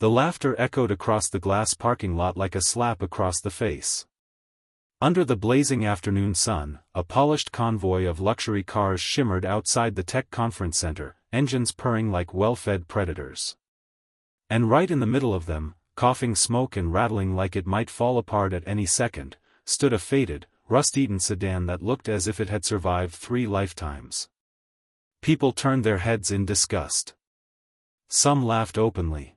The laughter echoed across the glass parking lot like a slap across the face. Under the blazing afternoon sun, a polished convoy of luxury cars shimmered outside the tech conference center, engines purring like well-fed predators. And right in the middle of them, coughing smoke and rattling like it might fall apart at any second, stood a faded, rust-eaten sedan that looked as if it had survived 3 lifetimes. People turned their heads in disgust. Some laughed openly.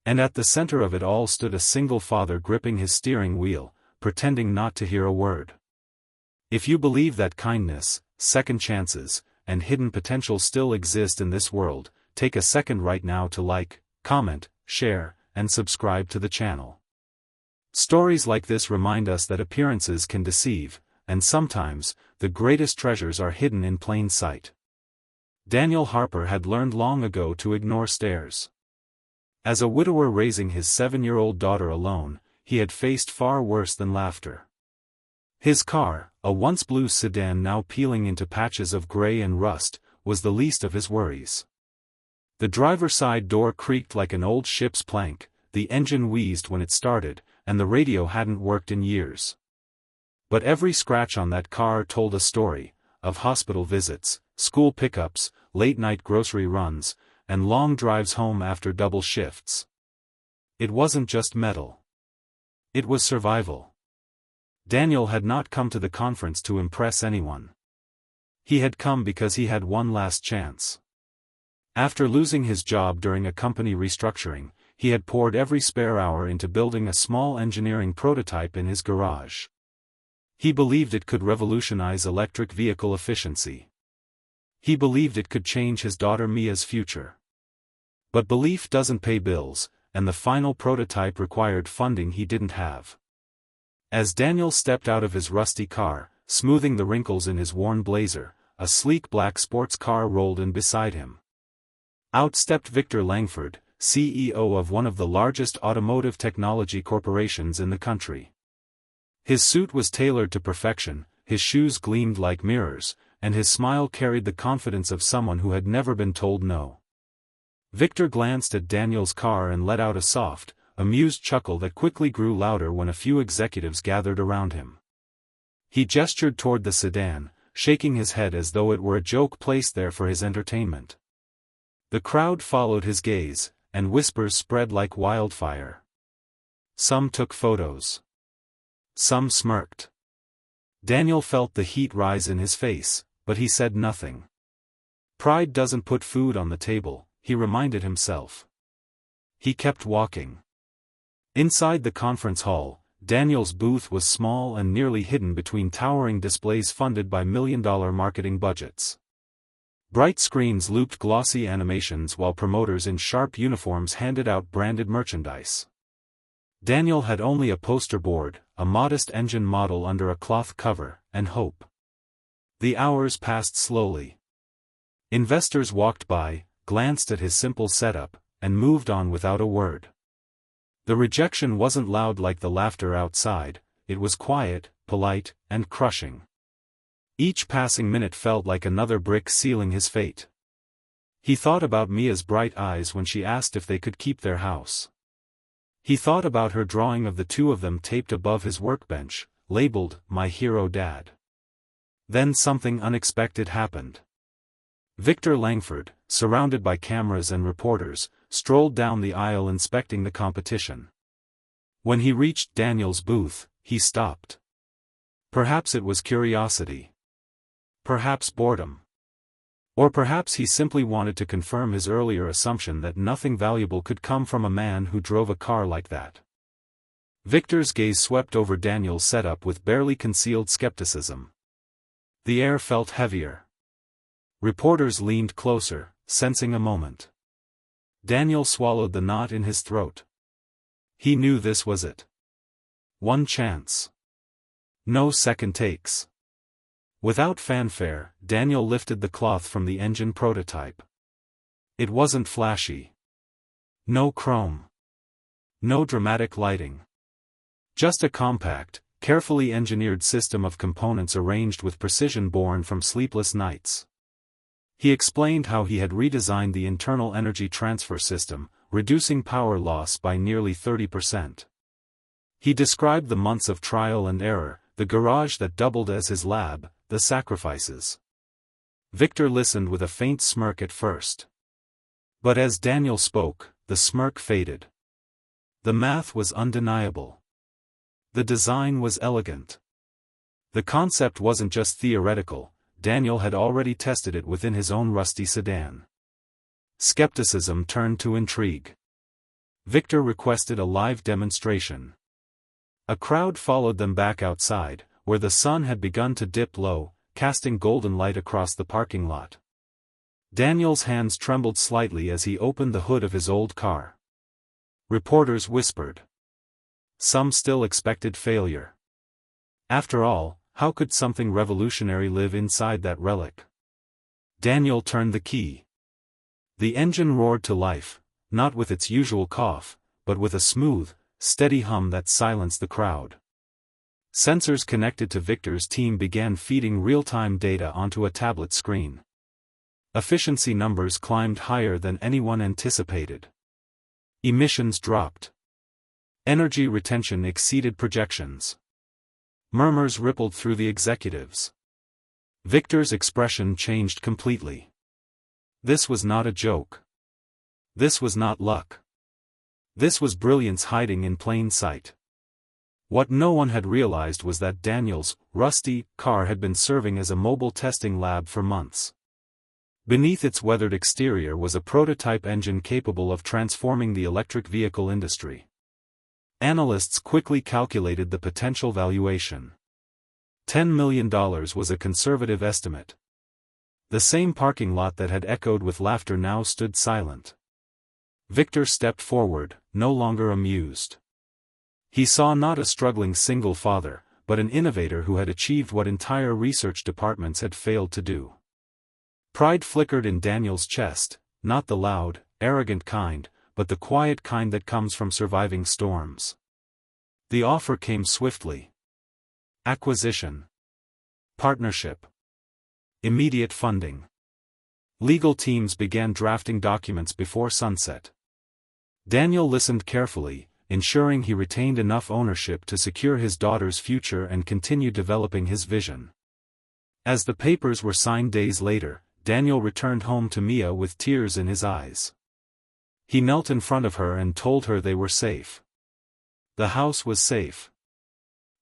And at the center of it all stood a single father gripping his steering wheel, pretending not to hear a word. If you believe that kindness, second chances, and hidden potential still exist in this world, take a second right now to like, comment, share, and subscribe to the channel. Stories like this remind us that appearances can deceive, and sometimes, the greatest treasures are hidden in plain sight. Daniel Harper had learned long ago to ignore stares. As a widower raising his 7-year-old daughter alone, he had faced far worse than laughter. His car, a once blue sedan now peeling into patches of gray and rust, was the least of his worries. The driver's side door creaked like an old ship's plank, the engine wheezed when it started, and the radio hadn't worked in years. But every scratch on that car told a story, of hospital visits, school pickups, late-night grocery runs, and long drives home after double shifts. It wasn't just metal. It was survival. Daniel had not come to the conference to impress anyone. He had come because he had one last chance. After losing his job during a company restructuring, he had poured every spare hour into building a small engineering prototype in his garage. He believed it could revolutionize electric vehicle efficiency. He believed it could change his daughter Mia's future. But belief doesn't pay bills, and the final prototype required funding he didn't have. As Daniel stepped out of his rusty car, smoothing the wrinkles in his worn blazer, a sleek black sports car rolled in beside him. Out stepped Victor Langford, CEO of one of the largest automotive technology corporations in the country. His suit was tailored to perfection, his shoes gleamed like mirrors, and his smile carried the confidence of someone who had never been told no. Victor glanced at Daniel's car and let out a soft, amused chuckle that quickly grew louder when a few executives gathered around him. He gestured toward the sedan, shaking his head as though it were a joke placed there for his entertainment. The crowd followed his gaze, and whispers spread like wildfire. Some took photos. Some smirked. Daniel felt the heat rise in his face, but he said nothing. Pride doesn't put food on the table, he reminded himself. He kept walking. Inside the conference hall, Daniel's booth was small and nearly hidden between towering displays funded by million-dollar marketing budgets. Bright screens looped glossy animations while promoters in sharp uniforms handed out branded merchandise. Daniel had only a poster board, a modest engine model under a cloth cover, and hope. The hours passed slowly. Investors walked by, glanced at his simple setup, and moved on without a word. The rejection wasn't loud like the laughter outside, it was quiet, polite, and crushing. Each passing minute felt like another brick sealing his fate. He thought about Mia's bright eyes when she asked if they could keep their house. He thought about her drawing of the two of them taped above his workbench, labeled, "My Hero Dad." Then something unexpected happened. Victor Langford, surrounded by cameras and reporters, strolled down the aisle inspecting the competition. When he reached Daniel's booth, he stopped. Perhaps it was curiosity. Perhaps boredom. Or perhaps he simply wanted to confirm his earlier assumption that nothing valuable could come from a man who drove a car like that. Victor's gaze swept over Daniel's setup with barely concealed skepticism. The air felt heavier. Reporters leaned closer, sensing a moment. Daniel swallowed the knot in his throat. He knew this was it. One chance. No second takes. Without fanfare, Daniel lifted the cloth from the engine prototype. It wasn't flashy. No chrome. No dramatic lighting. Just a compact, carefully engineered system of components arranged with precision born from sleepless nights. He explained how he had redesigned the internal energy transfer system, reducing power loss by nearly 30%. He described the months of trial and error, the garage that doubled as his lab, the sacrifices. Victor listened with a faint smirk at first. But as Daniel spoke, the smirk faded. The math was undeniable. The design was elegant. The concept wasn't just theoretical, Daniel had already tested it within his own rusty sedan. Skepticism turned to intrigue. Victor requested a live demonstration. A crowd followed them back outside, where the sun had begun to dip low, casting golden light across the parking lot. Daniel's hands trembled slightly as he opened the hood of his old car. Reporters whispered. Some still expected failure. After all, how could something revolutionary live inside that relic? Daniel turned the key. The engine roared to life, not with its usual cough, but with a smooth, steady hum that silenced the crowd. Sensors connected to Victor's team began feeding real-time data onto a tablet screen. Efficiency numbers climbed higher than anyone anticipated. Emissions dropped. Energy retention exceeded projections. Murmurs rippled through the executives. Victor's expression changed completely. This was not a joke. This was not luck. This was brilliance hiding in plain sight. What no one had realized was that Daniel's rusty car had been serving as a mobile testing lab for months. Beneath its weathered exterior was a prototype engine capable of transforming the electric vehicle industry. Analysts quickly calculated the potential valuation. $10 million was a conservative estimate. The same parking lot that had echoed with laughter now stood silent. Victor stepped forward, no longer amused. He saw not a struggling single father, but an innovator who had achieved what entire research departments had failed to do. Pride flickered in Daniel's chest, not the loud, arrogant kind, but the quiet kind that comes from surviving storms. The offer came swiftly. Acquisition. Partnership. Immediate funding. Legal teams began drafting documents before sunset. Daniel listened carefully, ensuring he retained enough ownership to secure his daughter's future and continue developing his vision. As the papers were signed days later, Daniel returned home to Mia with tears in his eyes. He knelt in front of her and told her they were safe. The house was safe.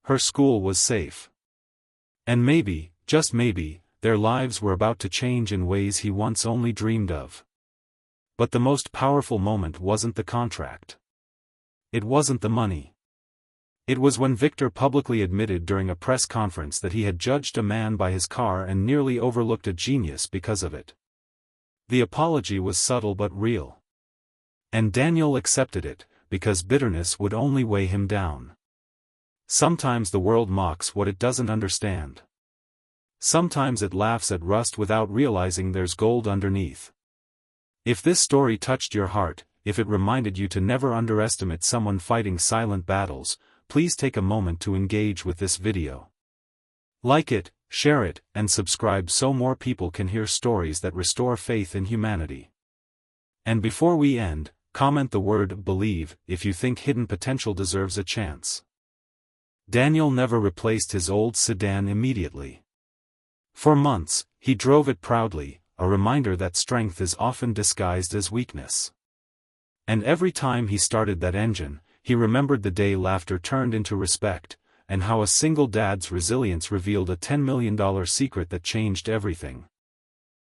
Her school was safe. And maybe, just maybe, their lives were about to change in ways he once only dreamed of. But the most powerful moment wasn't the contract. It wasn't the money. It was when Victor publicly admitted during a press conference that he had judged a man by his car and nearly overlooked a genius because of it. The apology was subtle but real. And Daniel accepted it, because bitterness would only weigh him down. Sometimes the world mocks what it doesn't understand. Sometimes it laughs at rust without realizing there's gold underneath. If this story touched your heart, if it reminded you to never underestimate someone fighting silent battles, please take a moment to engage with this video. Like it, share it, and subscribe so more people can hear stories that restore faith in humanity. And before we end, comment the word "believe" if you think hidden potential deserves a chance. Daniel never replaced his old sedan immediately. For months, he drove it proudly, a reminder that strength is often disguised as weakness. And every time he started that engine, he remembered the day laughter turned into respect, and how a single dad's resilience revealed a $10 million secret that changed everything.